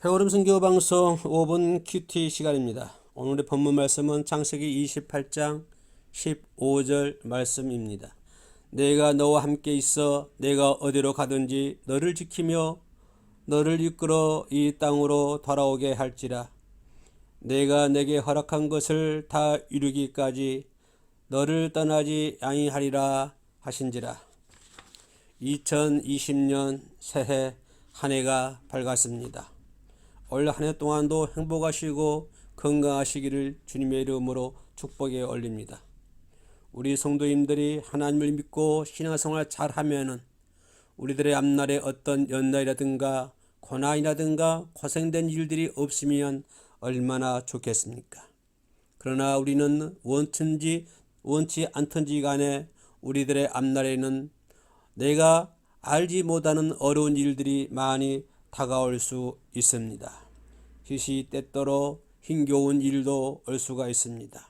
해오름 선교 방송 5분 큐티 시간입니다. 오늘의 본문 말씀은 창세기 28장 15절 말씀입니다. 내가 너와 함께 있어 내가 어디로 가든지 너를 지키며 너를 이끌어 이 땅으로 돌아오게 할지라. 내가 내게 허락한 것을 다 이루기까지 너를 떠나지 아니하리라 하신지라. 2020년 새해 한 해가 밝았습니다. 올 한 해 동안도 행복하시고 건강하시기를 주님의 이름으로 축복에 올립니다. 우리 성도님들이 하나님을 믿고 신앙생활 잘하면은 우리들의 앞날에 어떤 연단이라든가 고난이라든가 고생된 일들이 없으면 얼마나 좋겠습니까? 그러나 우리는 원치 않든지 간에 우리들의 앞날에는 내가 알지 못하는 어려운 일들이 많이 다가올 수 있습니다. 시시때때로 힘겨운 일도 올 수가 있습니다.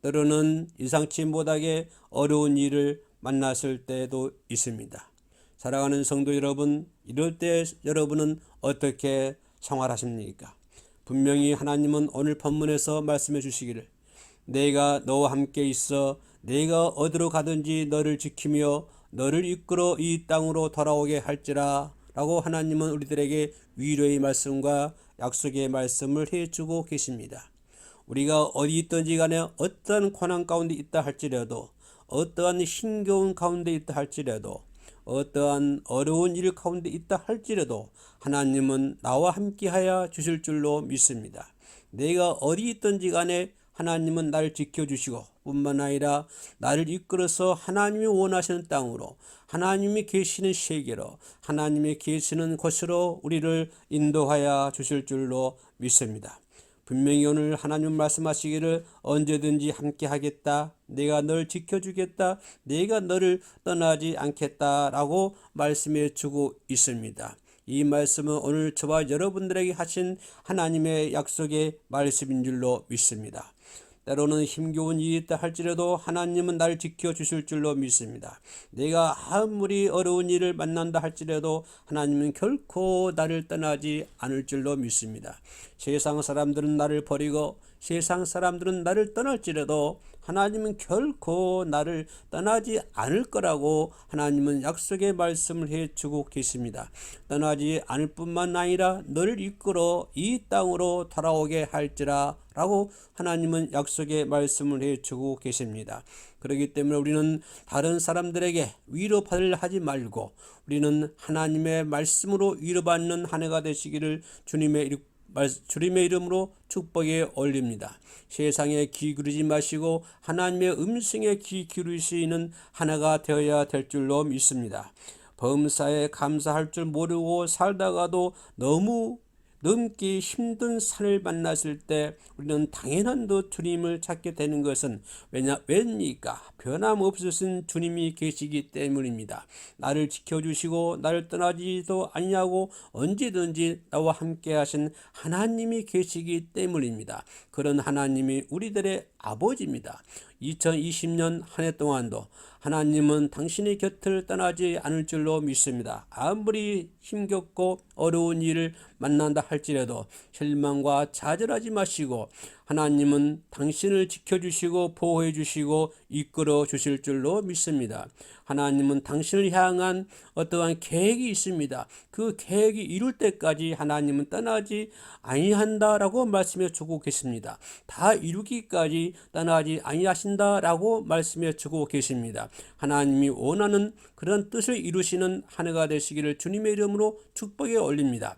때로는 예상치 못하게 어려운 일을 만났을 때도 있습니다. 사랑하는 성도 여러분, 이럴 때 여러분은 어떻게 생활하십니까? 분명히 하나님은 오늘 본문에서 말씀해 주시기를 내가 너와 함께 있어 내가 어디로 가든지 너를 지키며 너를 이끌어 이 땅으로 돌아오게 할지라 라고 하나님은 우리들에게 위로의 말씀과 약속의 말씀을 해주고 계십니다. 우리가 어디 있든지 간에 어떠한 고난 가운데 있다 할지라도 어떠한 힘겨운 가운데 있다 할지라도 어떠한 어려운 일 가운데 있다 할지라도 하나님은 나와 함께하여 주실 줄로 믿습니다. 내가 어디 있든지 간에 하나님은 나를 지켜주시고 뿐만 아니라 나를 이끌어서 하나님이 원하시는 땅으로 하나님이 계시는 세계로 하나님이 계시는 곳으로 우리를 인도하여 주실 줄로 믿습니다. 분명히 오늘 하나님 말씀하시기를 언제든지 함께 하겠다. 내가 널 지켜주겠다. 내가 너를 떠나지 않겠다라고 말씀해 주고 있습니다. 이 말씀은 오늘 저와 여러분들에게 하신 하나님의 약속의 말씀인 줄로 믿습니다. 때로는 힘겨운 일이 있다 할지라도 하나님은 나를 지켜주실 줄로 믿습니다. 내가 아무리 어려운 일을 만난다 할지라도 하나님은 결코 나를 떠나지 않을 줄로 믿습니다. 세상 사람들은 나를 버리고 세상 사람들은 나를 떠날지라도 하나님은 결코 나를 떠나지 않을 거라고 하나님은 약속의 말씀을 해주고 계십니다. 떠나지 않을 뿐만 아니라 너를 이끌어 이 땅으로 돌아오게 할지라 라고 하나님은 약속의 말씀을 해주고 계십니다. 그렇기 때문에 우리는 다른 사람들에게 위로받으려 하지 말고 우리는 하나님의 말씀으로 위로받는 한 해가 되시기를 주님의 이름으로 축복에 올립니다. 세상에 귀 기울이지 마시고 하나님의 음성에 귀 기울이시는 하나가 되어야 될 줄로 믿습니다. 범사에 감사할 줄 모르고 살다가도 너무 넘기 힘든 산을 만났을 때 우리는 당연한 듯 주님을 찾게 되는 것은 왜입니까? 변함없으신 주님이 계시기 때문입니다. 나를 지켜주시고 나를 떠나지도 아니하고 언제든지 나와 함께 하신 하나님이 계시기 때문입니다. 그런 하나님이 우리들의 아버지입니다. 2020년 한 해 동안도 하나님은 당신의 곁을 떠나지 않을 줄로 믿습니다. 아무리 힘겹고 어려운 일을 만난다 할지라도 실망과 좌절하지 마시고 하나님은 당신을 지켜주시고 보호해 주시고 이끌어 주실 줄로 믿습니다. 하나님은 당신을 향한 어떠한 계획이 있습니다. 그 계획이 이룰 때까지 하나님은 떠나지 아니한다라고 말씀해 주고 계십니다. 다 이루기까지 떠나지 아니하신다라고 말씀해 주고 계십니다. 하나님이 원하는 그런 뜻을 이루시는 한 해가 되시기를 주님의 이름으로 축복에 올립니다.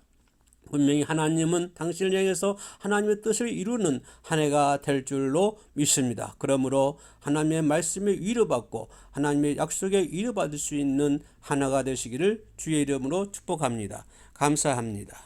분명히 하나님은 당신을 향해서 하나님의 뜻을 이루는 한 해가 될 줄로 믿습니다. 그러므로 하나님의 말씀에 위로받고 하나님의 약속에 위로받을 수 있는 한 해가 되시기를 주의 이름으로 축복합니다. 감사합니다.